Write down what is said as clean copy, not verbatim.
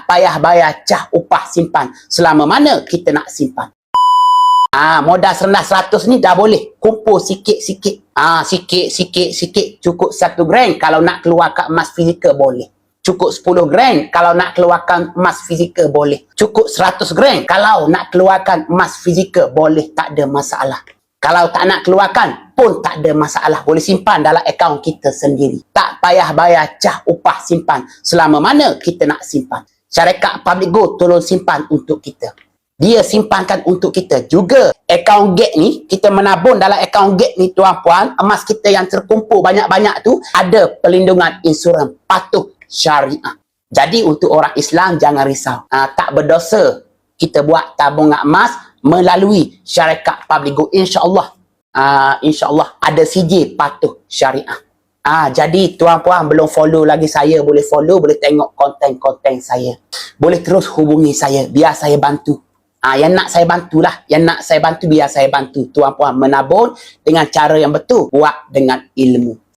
payah bayar cah upah simpan selama mana kita nak simpan. Modal serendah 100 ni dah boleh kumpul sikit-sikit. Sikit-sikit cukup 1 gram kalau nak keluarkan emas fizikal boleh. Cukup 10 gram kalau nak keluarkan emas fizikal boleh. Cukup 100 gram kalau nak keluarkan emas fizikal boleh, tak ada masalah. Kalau tak nak keluarkan pun tak ada masalah. Boleh simpan dalam akaun kita sendiri. Tak payah bayar cah upah simpan selama mana kita nak simpan. Syarikat Public Gold tolong simpan untuk kita. Dia simpankan untuk kita juga. Akaun GET ni, kita menabung dalam akaun GET ni tuan-puan, emas kita yang terkumpul banyak-banyak tu ada perlindungan insurans patuh syariah. Jadi untuk orang Islam jangan risau. Tak berdosa kita buat tabungan emas melalui syarikat Public Gold. InsyaAllah. InsyaAllah ada sijil patuh syariah. Jadi tuan-puan belum follow lagi saya, boleh follow, boleh tengok konten-konten saya. Boleh terus hubungi saya, biar saya bantu. Yang nak saya bantulah. Yang nak saya bantu, biar saya bantu. Tuan-puan menabung dengan cara yang betul. Buat dengan ilmu.